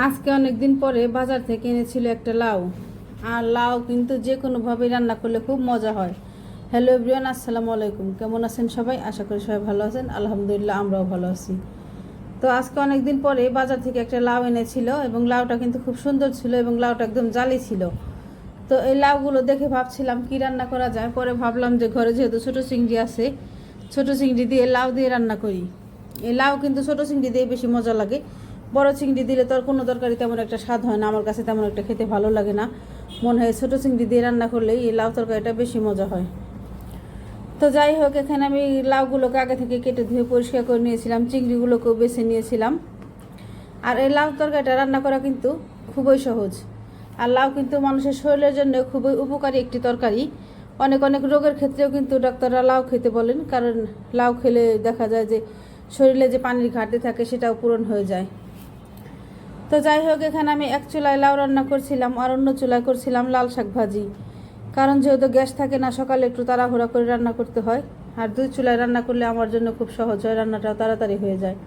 আজকে অনেক দিন পরে বাজার থেকে এনেছিল একটা লাউ। আর লাউ কিন্তু যে কোনোভাবে রান্না করলে খুব মজা হয়। হ্যালো এভরিওয়ান, আসসালামু আলাইকুম। কেমন আছেন সবাই? আশা করি সবাই ভালো আছেন। আলহামদুলিল্লাহ, আমরাও ভালো আছি। তো আজকে অনেক দিন পরে বাজার থেকে একটা লাউ এনেছিল এবং লাউটা কিন্তু খুব সুন্দর ছিল এবং লাউটা একদম জালি ছিল। তো এই লাউগুলো দেখে ভাবছিলাম কি রান্না করা যায়। পরে ভাবলাম যে ঘরে যেহেতু ছোটো চিংড়ি আছে, ছোটো চিংড়ি দিয়ে লাউ দিয়ে রান্না করি। এই লাউ কিন্তু ছোটো চিংড়ি দিয়ে বেশি মজা লাগে। বড় চিংড়ি দিলে তো আর কোনো তরকারি তেমন একটা স্বাদ হয় না, আমার কাছে তেমন একটা খেতে ভালো লাগে না। মনে হয় ছোটো চিংড়ি দিয়ে রান্না করলেই এই লাউ তরকারিটা বেশি মজা হয়। তো যাই হোক, এখানে আমি লাউগুলোকে আগে থেকে কেটে ধুয়ে পরিষ্কার করে নিয়েছিলাম, চিংড়িগুলোকেও বেছে নিয়েছিলাম। আর এই লাউ তরকারিটা রান্না করা কিন্তু খুবই সহজ। আর লাউ কিন্তু মানুষের শরীরের জন্য খুবই উপকারী একটি তরকারি। অনেক অনেক রোগের ক্ষেত্রেও কিন্তু ডাক্তাররা লাউ খেতে বলেন, কারণ লাউ খেলে দেখা যায় যে শরীরে যে পানির ঘাটতি থাকে সেটাও পূরণ হয়ে যায়। তো যাই হোক, এখানে আমি এক চুলায় লাউ রান্না করছিলাম আর অন্য চুলায় করছিলাম লাল শাক ভাজি। কারণ যেহেতু গ্যাস থাকে না, সকালে একটু তাড়াহুড়া করে রান্না করতে হয়। আর দুই চুলায় রান্না করলে আমার জন্য খুব সহজ হয়, রান্নাটাও তাড়াতাড়ি হয়ে যায়।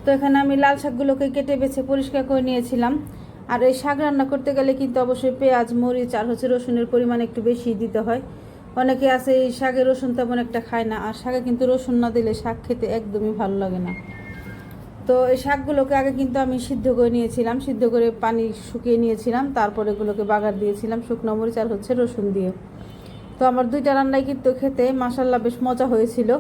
তো এখানে আমি লাল শাকগুলোকে কেটে বেছে পরিষ্কার করে নিয়েছিলাম। আর এই শাক রান্না করতে গেলে কিন্তু অবশ্যই পেঁয়াজ, মরিচ আর রসুনের পরিমাণ একটু বেশি দিতে হয়। অনেকে আছে এই শাকে রসুন তেমন একটা খায় না, আর শাকে কিন্তু রসুন না দিলে শাক খেতে একদমই ভালো লাগে না। তো এই শাকগুলোকে আগে কিন্তু আমি সিদ্ধ করে নিয়েছিলাম, সিদ্ধ করে পানি শুকিয়ে নিয়েছিলাম, তারপর এগুলোকে বাগার দিয়েছিলাম শুকনো মরিচ আর রসুন দিয়ে। তো আমার দুইটা রান্নাই কিন্তু খেতে মাশাআল্লাহ বেশ মজা হয়েছিল।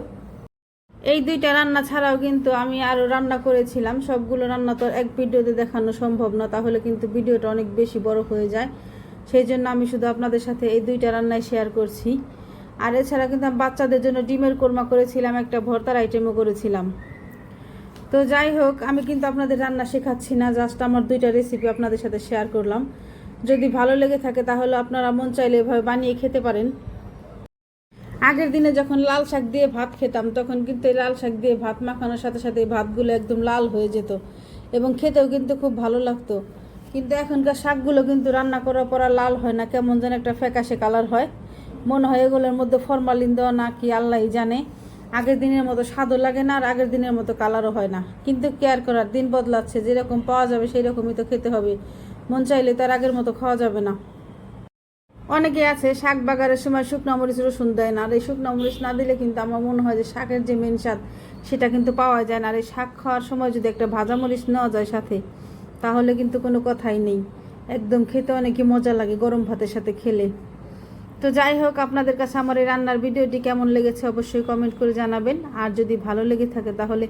এই দুইটা রান্না ছাড়াও কিন্তু আমি আরও রান্না করেছিলাম। সবগুলো রান্না তো এক ভিডিওতে দেখানো সম্ভব না, তাহলে কিন্তু ভিডিওটা অনেক বেশি বড় হয়ে যায়। সেই জন্য আমি শুধু আপনাদের সাথে এই দুইটা রান্নাই শেয়ার করছি। আর এছাড়া কিন্তু আমি বাচ্চাদের জন্য ডিমের কোরমা করেছিলাম, একটা ভর্তার আইটেমও করেছিলাম। তো যাই হোক, আমি কিন্তু আপনাদের রান্না শেখাচ্ছি না, জাস্ট আমার দুইটা রেসিপি আপনাদের সাথে শেয়ার করলাম। যদি ভালো লেগে থাকে তাহলে আপনারা মন চাইলে এভাবে বানিয়ে খেতে পারেন। আগের দিনে যখন লাল শাক দিয়ে ভাত খেতাম, তখন কিন্তু এই লাল শাক দিয়ে ভাত মাখানোর সাথে সাথে এই ভাতগুলো একদম লাল হয়ে যেত এবং খেতেও কিন্তু খুব ভালো লাগতো। কিন্তু এখনকার শাকগুলো কিন্তু রান্না করার পর আর লাল হয় না, কেমন যেন একটা ফ্যাকাশে কালার হয়। মনে হয় এগুলোর মধ্যে ফরমালিন দেওয়া না কি আল্লাহই জানে। আগের দিনের মতো স্বাদও লাগে না আর আগের দিনের মতো কালারও হয় না। কিন্তু কেয়ার করার, দিন বদলাচ্ছে, যেরকম পাওয়া যাবে সেই রকমই তো খেতে হবে। মন চাইলে তার আগের মতো খাওয়া যাবে না। অনেকে আছে শাক বাগারের সময় শুকনো মরিচ রসুন দেয় না, আর এই শুকনো মরিচ না দিলে কিন্তু আমার মনে হয় যে শাকের যে মেন স্বাদ সেটা কিন্তু পাওয়া যায় না। আর এই শাক খাওয়ার সময় যদি একটা ভাজা মরিচ নেওয়া যায় সাথে, তাহলে কিন্তু কোনো কথাই নেই, একদম খেতে অনেকই মজা লাগে গরম ভাতের সাথে খেলে। তো যাই হোক, আপনাদের কাছে আমার এই রান্নার ভিডিওটি কেমন লেগেছে অবশ্যই কমেন্ট করে জানাবেন। আর যদি ভালো লেগে থাকে তাহলে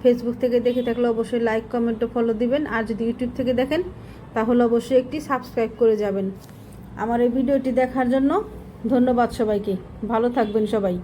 ফেসবুক থেকে দেখে থাকলে অবশ্যই লাইক, কমেন্ট ও ফলো দিবেন। আর যদি ইউটিউব থেকে দেখেন তাহলে অবশ্যই একটি সাবস্ক্রাইব করে যাবেন। আমার এই ভিডিওটি দেখার জন্য ধন্যবাদ সবাইকে। ভালো থাকবেন সবাই।